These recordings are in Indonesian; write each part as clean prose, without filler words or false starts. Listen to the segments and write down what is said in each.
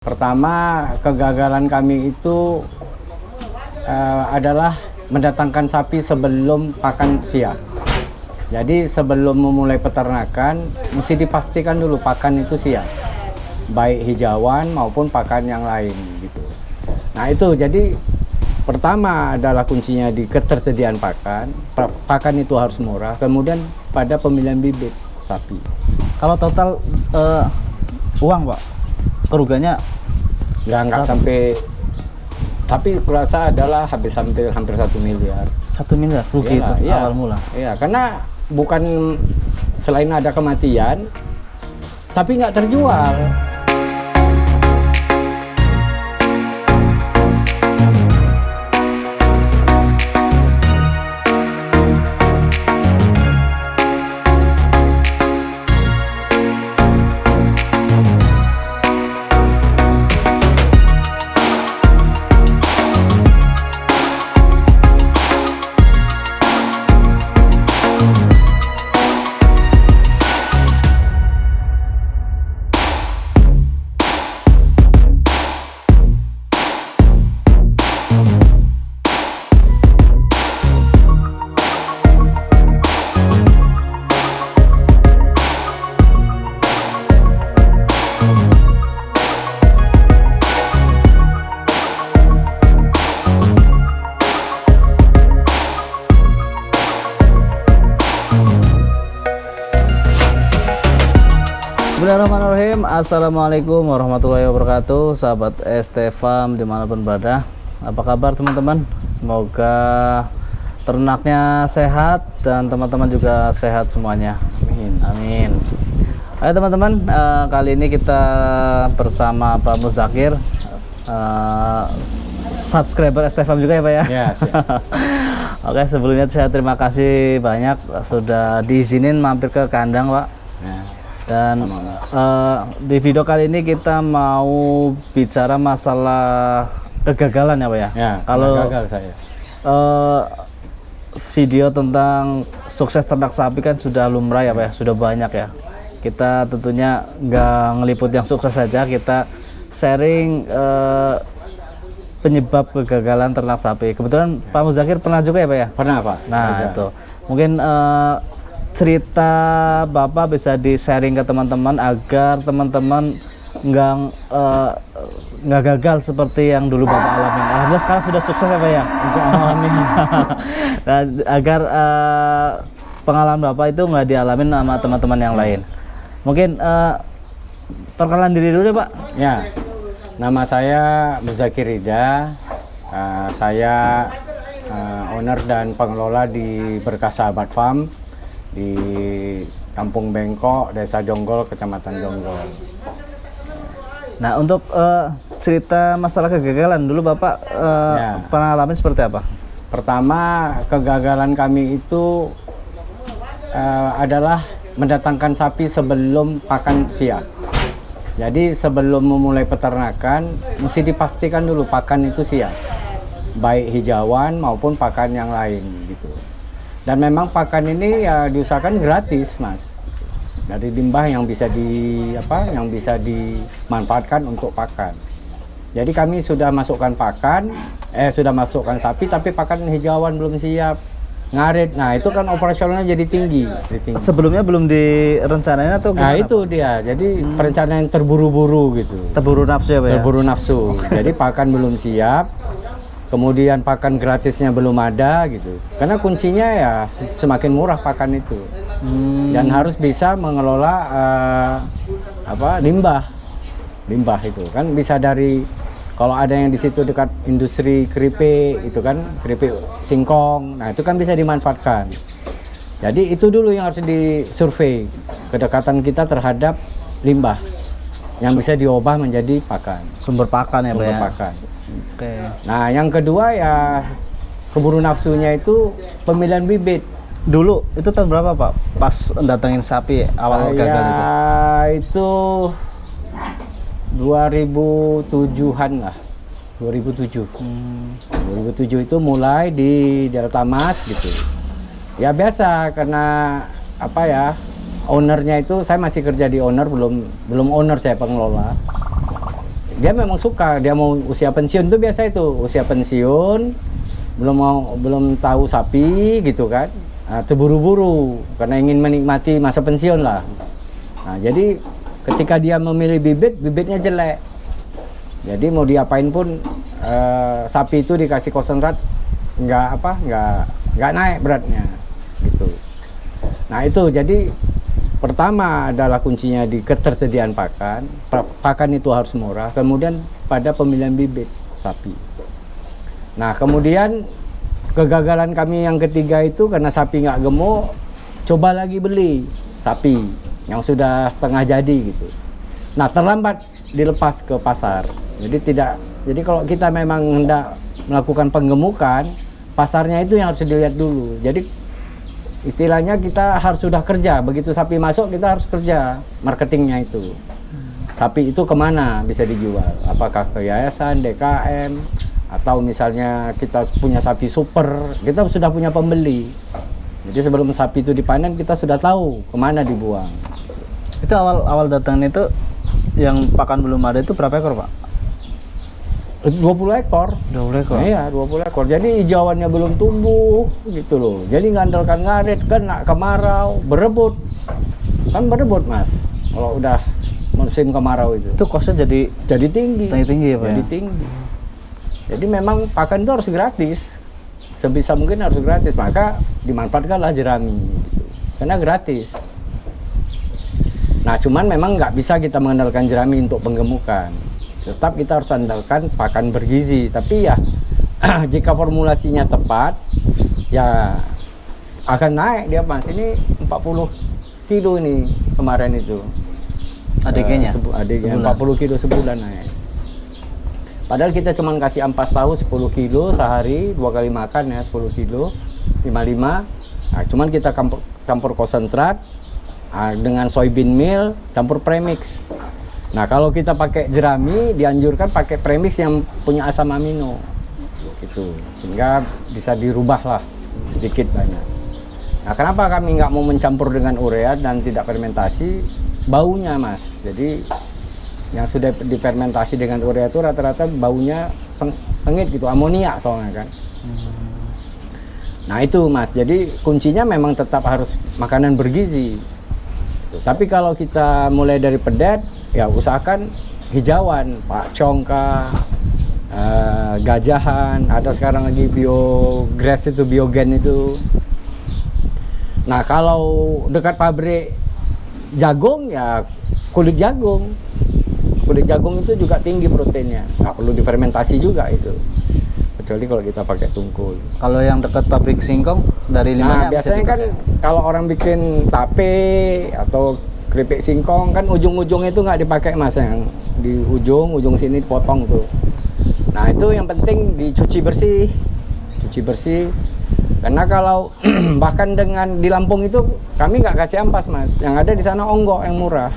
Pertama, kegagalan kami itu adalah mendatangkan sapi sebelum pakan siap. Jadi sebelum memulai peternakan, mesti dipastikan dulu pakan itu siap, baik hijauan maupun pakan yang lain gitu. Nah itu jadi pertama adalah kuncinya di ketersediaan pakan. Pakan itu harus murah. Kemudian pada pemilihan bibit sapi. Kalau total uang, Pak, kerugiannya nggak sampai, tapi kurasa adalah hampir 1 miliar. 1 miliar rugi itu awal mula. Iya, karena bukan selain ada kematian, sapi nggak terjual. Bismillahirrahmanirrahim. Assalamualaikum warahmatullahi wabarakatuh, sahabat ST Farm dimanapun berada. Apa kabar teman-teman? Semoga ternaknya sehat dan teman-teman juga sehat semuanya. Amin. Amin. Ayo teman-teman, kali ini kita bersama Pak Muzakir, subscriber ST Farm juga ya Pak ya? Ya, siap. Oke, sebelumnya saya terima kasih banyak sudah diizinin mampir ke kandang Pak. Ya. Dan di video kali ini kita mau bicara masalah kegagalan ya Pak ya. Ya, kalau gagal saya. Video tentang sukses ternak sapi kan sudah lumrah ya Pak ya, sudah banyak ya. Kita tentunya nggak ngeliput yang sukses saja, kita sharing penyebab kegagalan ternak sapi. Kebetulan Pak Muzakir pernah juga ya Pak ya? Pernah Pak. Nah Ada. itu mungkin cerita Bapak bisa di-sharing ke teman-teman agar teman-teman nggak gagal seperti yang dulu Bapak alami. Alhamdulillah sekarang sudah sukses ya Pak ya. Amin. Nah, agar pengalaman Bapak itu nggak dialamin sama teman-teman yang lain. Mungkin perkenalan diri dulu ya Pak. Ya, nama saya Muzakir Ridha. Saya owner dan pengelola di Berkah Sahabat Farm di Kampung Bengkok, Desa Jonggol, Kecamatan Jonggol. Nah, untuk cerita masalah kegagalan dulu Bapak pernah alami seperti apa? Pertama, kegagalan kami itu adalah mendatangkan sapi sebelum pakan siap. Jadi sebelum memulai peternakan, mesti dipastikan dulu pakan itu siap, baik hijauan maupun pakan yang lain gitu. Dan memang pakan ini ya diusahakan gratis, Mas. Dari limbah yang bisa dimanfaatkan untuk pakan. Jadi kami sudah masukkan sapi tapi pakan hijauan belum siap, ngarit. Nah, itu kan operasionalnya jadi tinggi. Sebelumnya belum direncanain atau gimana? Nah, itu dia. Jadi perencanaan terburu-buru gitu. Terburu nafsu ya Pak ya? Terburu nafsu. Jadi pakan belum siap. Kemudian pakan gratisnya belum ada gitu. Karena kuncinya ya semakin murah pakan itu. Dan harus bisa mengelola limbah itu kan bisa dari, kalau ada yang di situ dekat industri keripik itu kan, keripik singkong. Nah, itu kan bisa dimanfaatkan. Jadi itu dulu yang harus disurvei, kedekatan kita terhadap limbah yang bisa diubah menjadi pakan. Sumber pakan ya Pak ya? Sumber pakan. Oke. Nah, yang kedua ya keburu nafsunya itu pemilihan bibit. Dulu itu tahun berapa Pak? Pas datengin sapi awal gagal itu? Itu 2007-an lah. 2007. 2007 itu mulai di Delta Mas gitu. Ya biasa karena apa ya? Ownernya itu saya masih kerja di owner, belum owner, saya pengelola. dia memang suka, dia mau usia pensiun tuh biasa itu, usia pensiun, belum tahu sapi gitu kan, terburu-buru karena ingin menikmati masa pensiun lah. Nah, jadi ketika dia memilih bibitnya jelek. Jadi mau diapain pun sapi itu dikasih konsentrat nggak naik beratnya gitu. Nah itu jadi pertama adalah kuncinya di ketersediaan pakan. Pakan itu harus murah. Kemudian pada pemilihan bibit sapi. Nah kemudian kegagalan kami yang ketiga itu karena sapi nggak gemuk, coba lagi beli sapi yang sudah setengah jadi gitu. Nah terlambat dilepas ke pasar. Jadi kalau kita memang hendak melakukan penggemukan, pasarnya itu yang harus dilihat dulu. Jadi istilahnya kita harus sudah kerja, begitu sapi masuk kita harus kerja marketingnya itu. Sapi itu kemana bisa dijual? Apakah ke yayasan, DKM, atau misalnya kita punya sapi super, kita sudah punya pembeli. Jadi sebelum sapi itu dipanen kita sudah tahu kemana dibuang. Itu awal datang itu yang pakan belum ada itu berapa ekor, Pak? 20 ekor. 20 ekor. Nah, iya, 20 ekor. Jadi hijauannya belum tumbuh gitu loh. Jadi ngandalkan ngarit, kena kemarau, berebut. Kan berebut, Mas. Kalau udah musim kemarau itu. Itu kosnya jadi tinggi. Tinggi ya, Pak. Jadi tinggi. Jadi memang pakan itu harus gratis. Sebisa mungkin harus gratis, maka dimanfaatkanlah jerami gitu. Karena gratis. Nah, cuman memang nggak bisa kita mengandalkan jerami untuk penggemukan. Tetap kita harus andalkan pakan bergizi. Tapi ya jika formulasinya tepat, ya akan naik dia, Mas. Ini 40 kilo ini kemarin itu. Adiknya? Adiknya 40 kilo sebulan naik. Padahal kita cuma kasih ampas tahu 10 kilo sehari, 2 kali makan ya 10 kilo, 55. Nah, cuman kita campur konsentrat dengan soybean meal, campur premix. Nah, kalau kita pakai jerami, dianjurkan pakai premix yang punya asam amino, gitu, sehingga bisa dirubah lah sedikit banyak. Nah, kenapa kami nggak mau mencampur dengan urea dan tidak fermentasi? Baunya, Mas. Jadi yang sudah difermentasi dengan urea itu rata-rata baunya sengit gitu, amonia soalnya kan. Nah itu, Mas. Jadi kuncinya memang tetap harus makanan bergizi. Tapi kalau kita mulai dari pedet, ya usahakan hijauan, Pak Congka, gajahan, ada sekarang lagi biograss itu, biogen itu. Nah kalau dekat pabrik jagung ya kulit jagung. Kulit jagung itu juga tinggi proteinnya, nggak perlu difermentasi juga itu. Kecuali kalau kita pakai tungkul. Kalau yang dekat pabrik singkong dari limbahnya biasanya kan kalau orang bikin tape atau keripik singkong kan ujung-ujungnya itu nggak dipakai, Mas, yang di ujung sini dipotong tuh. Nah itu yang penting dicuci bersih, karena kalau bahkan dengan di Lampung itu kami nggak kasih ampas, Mas, yang ada di sana onggok yang murah,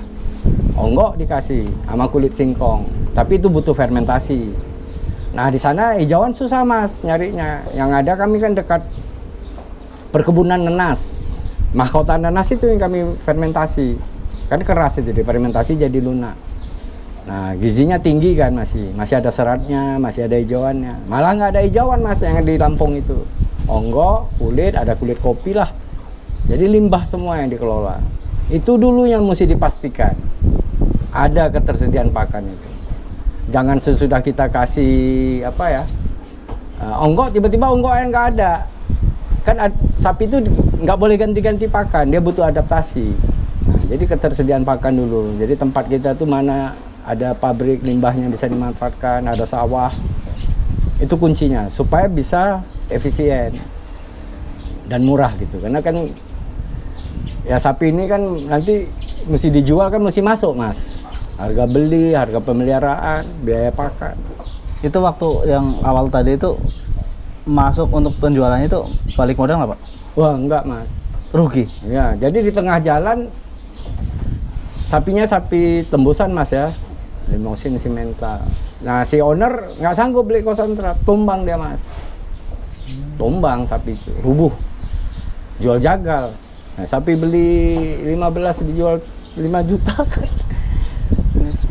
onggok dikasih sama kulit singkong, tapi itu butuh fermentasi. Nah di sana hijauan susah, Mas, nyarinya. Yang ada kami kan dekat perkebunan nanas, mahkota nanas itu yang kami fermentasi. Kan keras itu, difermentasi jadi lunak. Nah gizinya tinggi kan, masih ada seratnya, masih ada hijauannya. Malah nggak ada hijauan, Mas, yang di Lampung itu. Onggok, kulit, ada kulit kopi lah. Jadi limbah semua yang dikelola. Itu dulu yang mesti dipastikan ada ketersediaan pakan itu. Jangan sesudah kita kasih onggok, tiba-tiba onggok yang nggak ada. Kan sapi itu nggak boleh ganti-ganti pakan, dia butuh adaptasi. Nah, jadi ketersediaan pakan dulu. Jadi tempat kita tuh mana ada pabrik limbahnya bisa dimanfaatkan, ada sawah. Itu kuncinya supaya bisa efisien dan murah gitu. Karena kan ya sapi ini kan nanti mesti dijual kan mesti masuk, Mas. Harga beli, harga pemeliharaan, biaya pakan. Itu waktu yang awal tadi itu masuk untuk penjualannya itu balik modal nggak, Pak? Wah, enggak, Mas. Rugi? Ya, jadi di tengah jalan sapinya sapi tembusan, Mas, ya. Limosin simental. Nah, si owner nggak sanggup beli konsentrat, tumbang dia, Mas. Tumbang sapi itu, rubuh. Jual jagal. Nah, sapi beli 15 dijual 5 juta kan.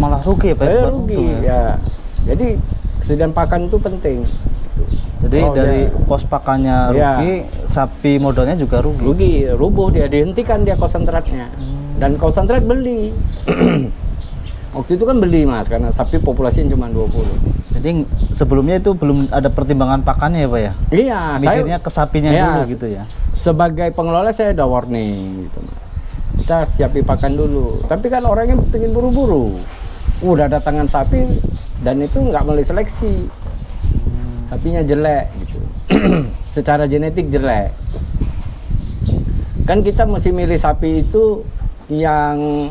malah rugi ya Pak? Bukan rugi untung ya. Jadi kesediaan pakan itu penting. Gitu. Jadi Kalau dari dia kos pakannya Iya. rugi, sapi modalnya juga rugi. rugi, rubuh dia, dihentikan dia konsentratnya. Dan konsentrat beli. Waktu itu kan beli Mas, karena sapi populasinya cuma 20. Jadi sebelumnya itu belum ada pertimbangan pakannya ya Pak ya? Iya, Mikirnya ke sapinya Iya, dulu gitu ya? sebagai pengelola saya ada warning gitu. Kita siapi pakan dulu. Tapi kan orangnya pengen buru-buru. Udah datangan sapi dan itu nggak melalui seleksi. Sapinya jelek gitu. Secara genetik jelek. Kan kita mesti milih sapi itu yang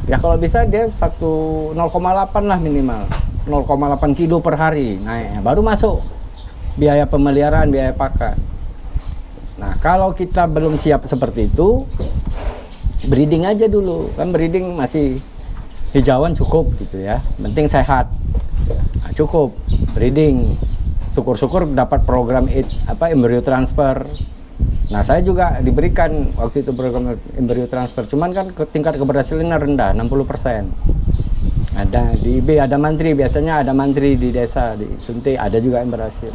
ya kalau bisa dia 0,8 lah minimal. 0,8 kilo per hari naiknya. Baru masuk biaya pemeliharaan, biaya pakan. Nah, kalau kita belum siap seperti itu, breeding aja dulu. Kan breeding masih hijauan cukup gitu ya. Penting sehat. Nah, cukup breeding. Syukur-syukur dapat program embryo transfer. Nah, saya juga diberikan waktu itu program embryo transfer. Cuman kan tingkat keberhasilannya rendah, 60%. Ada di IB, ada mantri, biasanya ada mantri di desa, di Suntik, ada juga yang berhasil.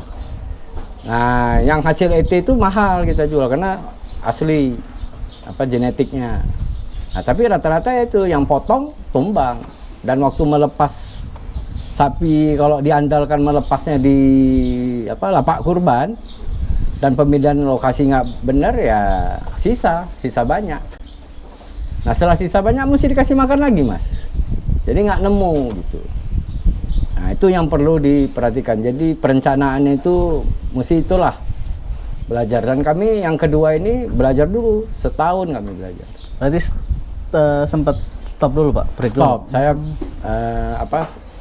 Nah, yang hasil ET itu mahal kita jual karena asli genetiknya. Nah, tapi rata-rata itu yang potong tumbang, dan waktu melepas sapi kalau diandalkan melepasnya di lapak kurban dan pemilihan lokasi nggak benar ya sisa banyak. Nah, setelah sisa banyak mesti dikasih makan lagi Mas. Jadi nggak nemu gitu. Nah, itu yang perlu diperhatikan. Jadi perencanaannya itu mesti itulah belajar. Dan kami yang kedua ini belajar dulu, setahun kami belajar. Berarti sempat stop dulu Pak? Break Stop. dulu. Saya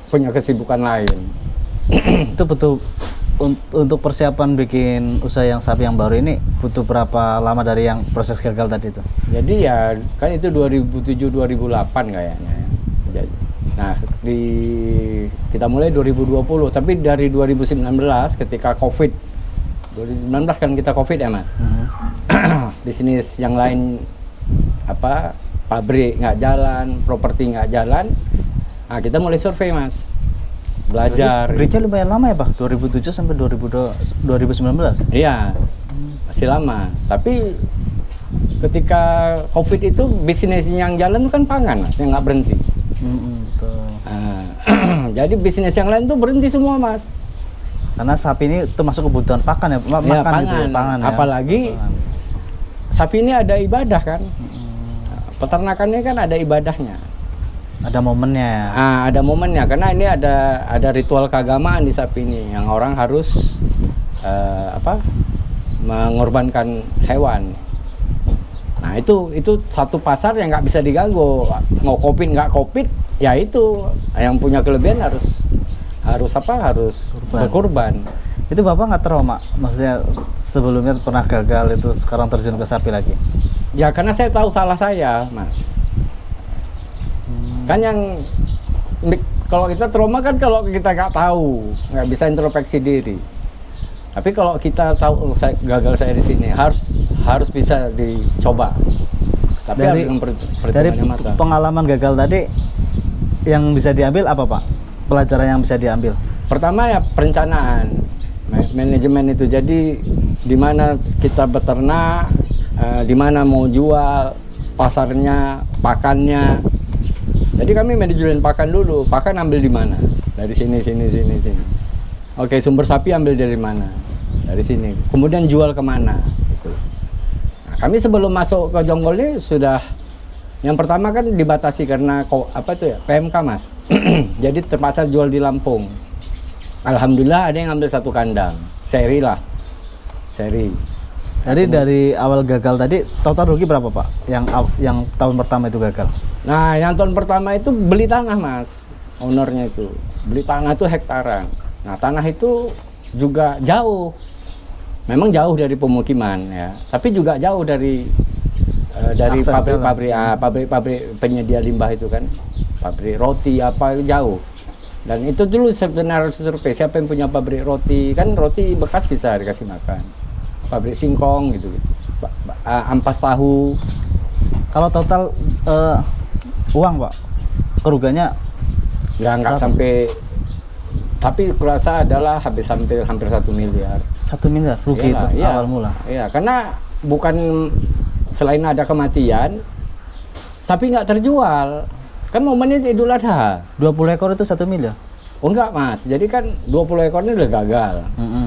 punya kesibukan lain. Itu butuh untuk persiapan bikin usaha yang sapi yang baru ini butuh berapa lama dari yang proses gagal tadi itu? Jadi ya kan itu 2007-2008 kayaknya. Nah, kita mulai 2020, tapi dari 2019 ketika COVID, 2019 kan kita COVID ya Mas. Bisnis yang lain pabrik nggak jalan, properti nggak jalan. Nah, kita mulai survei Mas, belajar. Breaknya lumayan lama ya Pak? 2007 sampai 2019? Iya, masih lama. Tapi ketika COVID itu bisnis yang jalan itu kan pangan Mas, yang nggak berhenti. Jadi bisnis yang lain tuh berhenti semua Mas. Karena sapi ini termasuk kebutuhan pakan ya, makan pangan. gitu ya, pangan ya. Apalagi sapi ini ada ibadah kan. Peternakannya kan ada ibadahnya. Ada momennya ya. Ada momennya karena ini ada ritual keagamaan di sapi ini yang orang harus mengorbankan hewan. Nah, itu satu pasar yang nggak bisa diganggu. Mau COVID nggak COVID, ya itu yang punya kelebihan harus berkorban. Itu Bapak nggak trauma? Maksudnya sebelumnya pernah gagal itu sekarang terjun ke sapi lagi? Ya karena saya tahu salah saya, Mas. Kan yang kalau kita trauma kan kalau kita nggak tahu, nggak bisa introspeksi diri. Tapi kalau kita tahu gagal saya di sini harus bisa dicoba. Tapi dari mata. Pengalaman gagal tadi yang bisa diambil apa Pak? Pelajaran yang bisa diambil? Pertama ya perencanaan, manajemen itu. Jadi di mana kita beternak, di mana mau jual, pasarnya, pakannya. Jadi kami manajemen pakan dulu. Pakan ambil di mana? Dari sini. Oke, sumber sapi ambil dari mana? Dari sini. Kemudian jual kemana? Gitu. Nah, kami sebelum masuk ke Jonggol ini sudah, yang pertama kan dibatasi karena PMK Mas. Jadi terpaksa jual di Lampung. Alhamdulillah ada yang ambil satu kandang. Seri. Jadi dari awal gagal tadi total rugi berapa Pak? Yang tahun pertama itu gagal? Nah, yang tahun pertama itu beli tanah Mas. Ownernya itu beli tanah itu hektaran. Nah, tanah itu juga jauh. Memang jauh dari pemukiman ya, tapi juga jauh dari pabrik-pabrik penyedia limbah itu kan. Pabrik roti jauh. Dan itu dulu sebenarnya harus survei siapa yang punya pabrik roti. Kan roti bekas bisa dikasih makan. Pabrik singkong gitu. Ampas tahu. Kalau total uang Pak, kerugiannya Nggak sampai, tapi kurasa adalah hampir 1 miliar. 1 miliar rugi Iyalah, itu iya. awal mula. Iya, karena bukan selain ada kematian, sapi nggak terjual. Kan momennya Idul Adha. 20 ekor itu 1 miliar. Oh enggak mas, jadi kan 20 ekor ini udah gagal.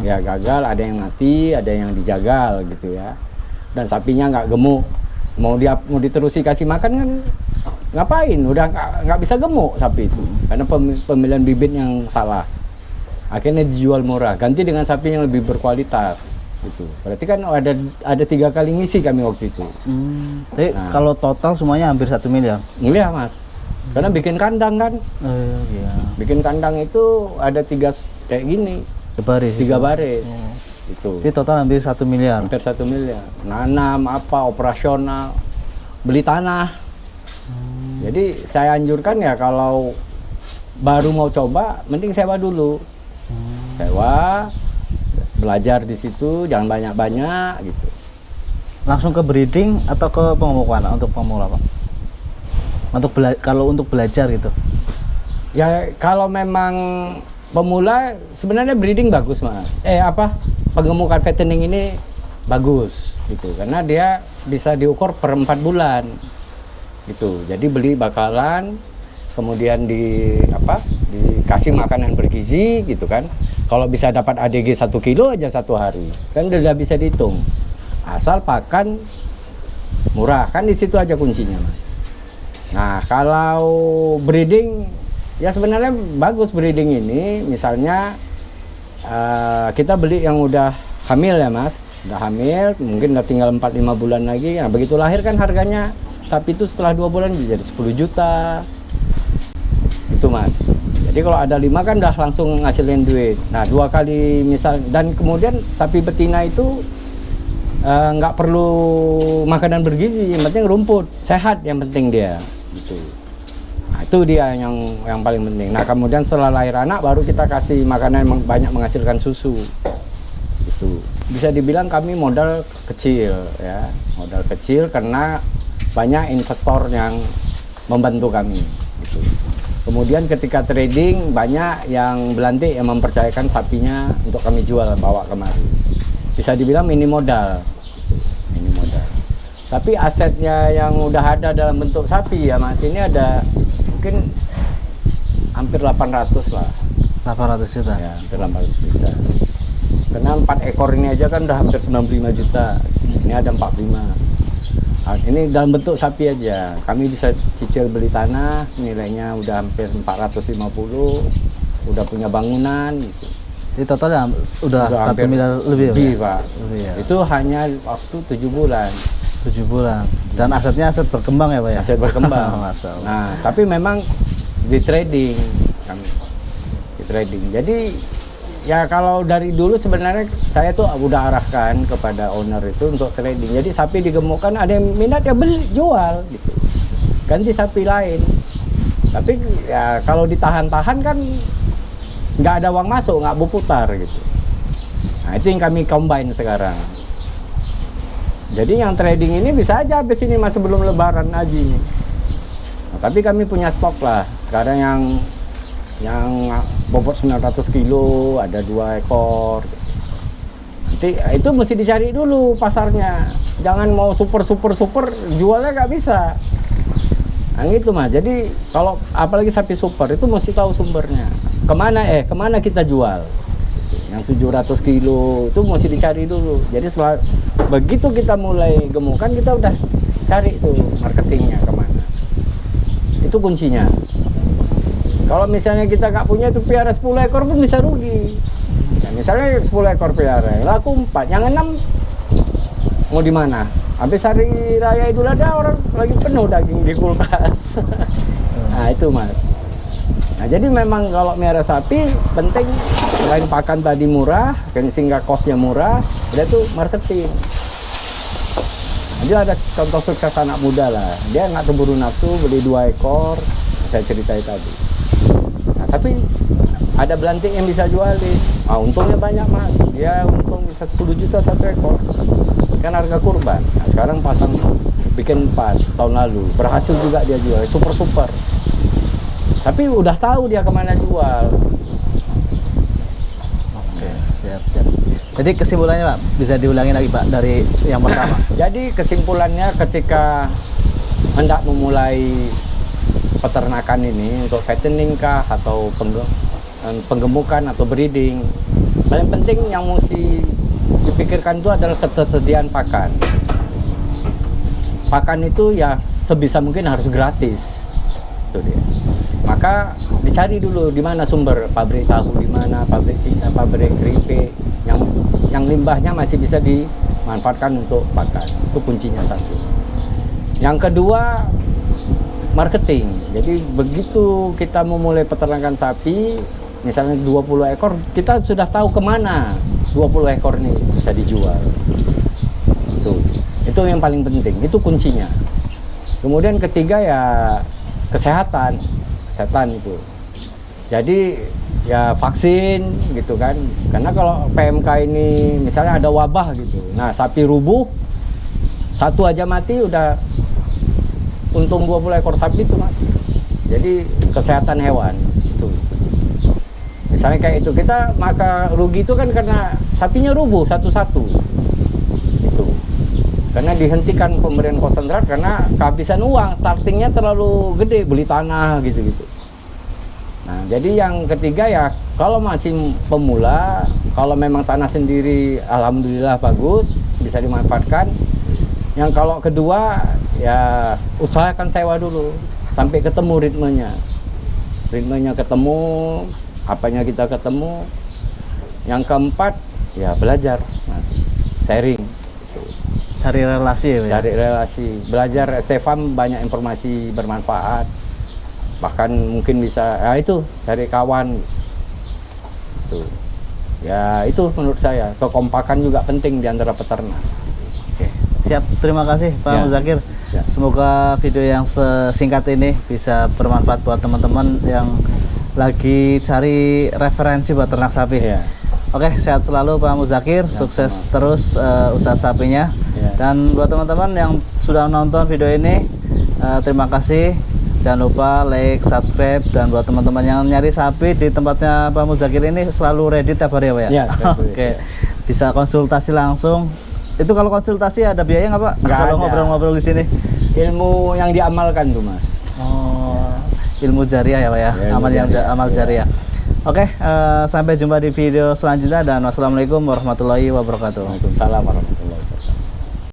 Ya gagal, ada yang mati, ada yang dijagal gitu ya. Dan sapinya nggak gemuk. Mau diterusi kasih makan kan ngapain? Udah nggak bisa gemuk sapi itu. Karena pemilihan bibit yang salah. Akhirnya dijual murah, ganti dengan sapi yang lebih berkualitas. Gitu. Berarti kan ada 3 kali ngisi kami waktu itu. Tapi kalau total semuanya hampir 1 miliar. Iya mas, karena bikin kandang kan. Iya. Bikin kandang itu ada 3 kayak gini, 3 baris. Itu. Jadi total hampir 1 miliar. Hampir 1 miliar. Nanam apa, operasional, beli tanah. Jadi saya anjurkan ya kalau baru mau coba, mending sewa dulu. Sewa, belajar di situ, jangan banyak-banyak gitu. Langsung ke breeding atau ke pemupukan untuk pemula Pak? Kalau untuk belajar gitu. Ya kalau memang pemula sebenarnya breeding bagus mas. Pengemukan fattening ini bagus gitu karena dia bisa diukur per 4 bulan gitu. Jadi beli bakalan kemudian dikasih makanan bergizi gitu kan. Kalau bisa dapat ADG 1 kilo aja 1 hari kan udah bisa dihitung. Asal pakan murah kan di situ aja kuncinya mas. Nah kalau breeding ya sebenarnya bagus breeding ini, misalnya kita beli yang udah hamil ya mas, udah hamil mungkin udah tinggal 4-5 bulan lagi. Nah begitu lahir kan harganya sapi itu setelah 2 bulan jadi 10 juta itu mas. Jadi kalau ada 5 kan udah langsung ngasilin duit. Nah 2 kali misal, dan kemudian sapi betina itu nggak perlu makanan bergizi, yang penting rumput sehat, yang penting dia gitu. Nah itu dia yang paling penting. Nah kemudian setelah lahir anak baru kita kasih makanan yang banyak menghasilkan susu gitu. Bisa dibilang kami modal kecil ya, modal kecil karena banyak investor yang membantu kami gitu. Kemudian ketika trading banyak yang belantik yang mempercayakan sapinya untuk kami jual bawa kemari. Bisa dibilang mini modal. Mini modal. Tapi asetnya yang udah ada dalam bentuk sapi ya mas, ini ada mungkin hampir 800 lah. 800 juta? Ya, hampir 800 juta. Karena 4 ekor ini aja kan udah hampir 95 juta. Ini ada 45. Nah, ini dalam bentuk sapi aja. Kami bisa cicil beli tanah, nilainya udah hampir 450, udah punya bangunan gitu. Jadi totalnya udah 1 miliar lebih Pak. Lebih, ya? Itu hanya waktu 7 bulan. 7 bulan. Dan asetnya aset berkembang ya Pak ya? Aset berkembang. Nah, tapi memang di trading kami. Di trading. Jadi ya kalau dari dulu sebenarnya saya tuh udah arahkan kepada owner itu untuk trading. Jadi sapi digemukkan, ada yang minat ya beli, jual gitu. Ganti sapi lain. Tapi ya kalau ditahan-tahan kan nggak ada uang masuk, nggak berputar gitu. Nah itu yang kami combine sekarang. Jadi yang trading ini bisa aja habis ini masih belum lebaran haji ini. Nah, tapi kami punya stok lah. Sekarang yang bobot 900 kilo ada 2 ekor. Nanti itu mesti dicari dulu pasarnya. Jangan mau super jualnya nggak bisa. Nah gitu mas. Jadi kalau apalagi sapi super itu mesti tahu sumbernya. Kemana kita jual? Yang 700 kilo itu mesti dicari dulu. Jadi setelah begitu kita mulai gemukan kita udah cari tuh marketingnya kemana. Itu kuncinya. Kalau misalnya kita nggak punya itu piara 10 ekor pun bisa rugi. Nah, misalnya 10 ekor piara, laku 4, yang 6 mau di mana? Habis hari raya Idul Adha orang lagi penuh daging di kulkas. Nah itu mas. Nah jadi memang kalau miara sapi penting selain pakan tadi murah, sehingga kosnya murah, udah tuh marketing. Nah, ada contoh sukses anak muda lah. Dia nggak keburu nafsu beli 2 ekor, saya ceritain tadi. Nah, tapi ada belantik yang bisa jualin. Ah, untungnya banyak mas. Dia untung bisa 10 juta 1 ekor. Kan harga kurban. Nah, sekarang pasang bikin 4 tahun lalu. Berhasil juga dia jual. Super. Tapi udah tahu dia kemana jual. Oke, siap. Jadi kesimpulannya Pak, bisa diulangi lagi Pak dari yang pertama. Jadi kesimpulannya ketika hendak memulai peternakan ini untuk fattening kah atau penggemukan atau breeding, paling penting yang mesti dipikirkan itu adalah ketersediaan pakan. Pakan itu ya sebisa mungkin harus gratis. Itu dia. Maka dicari dulu di mana sumber pabrik tahu, di mana pabrik keripik yang limbahnya masih bisa dimanfaatkan untuk pakan. Itu kuncinya satu. Yang kedua, marketing. Jadi begitu kita memulai peternakan sapi, misalnya 20 ekor, kita sudah tahu kemana 20 ekor ini bisa dijual. Itu yang paling penting, itu kuncinya. Kemudian ketiga ya kesehatan itu. Jadi ya vaksin gitu kan, karena kalau PMK ini misalnya ada wabah gitu, nah sapi rubuh satu aja mati udah untung 20 ekor sapi itu Mas. Jadi kesehatan hewan itu misalnya kayak itu, kita maka rugi itu kan karena sapinya rubuh satu-satu itu, karena dihentikan pemberian konsentrat karena kehabisan uang, startingnya terlalu gede beli tanah gitu-gitu. Nah, jadi yang ketiga ya, kalau masih pemula, kalau memang tanah sendiri, alhamdulillah bagus, bisa dimanfaatkan. Yang kalau kedua, ya usahakan sewa dulu, sampai ketemu ritmenya. Ritmenya ketemu, apanya kita ketemu. Yang keempat, ya belajar, Mas. Sharing. Cari relasi ya Pak? Cari relasi. Belajar STFAM banyak informasi bermanfaat. Bahkan mungkin bisa itu cari kawan itu ya, itu menurut saya kekompakan juga penting di antara peternak. Oke, siap, terima kasih Pak Muzakir. Semoga video yang singkat ini bisa bermanfaat buat teman-teman yang lagi cari referensi buat ternak sapi. Oke, sehat selalu Pak Muzakir, sukses terus usaha sapinya. Dan buat teman-teman yang sudah nonton video ini, terima kasih. Jangan lupa like, subscribe, dan buat teman-teman yang nyari sapi di tempatnya Pak Muzakir ini selalu ready tiap hari ya Pak ya? Oke, bisa konsultasi langsung. Itu kalau konsultasi ada biaya nggak Pak? Kalau ngobrol-ngobrol di sini? Ilmu yang diamalkan tuh Mas. Oh, ilmu jariah ya Pak ya? Amal jariah. Oke, sampai jumpa di video selanjutnya dan wassalamualaikum warahmatullahi wabarakatuh. Waalaikumsalam warahmatullahi wabarakatuh.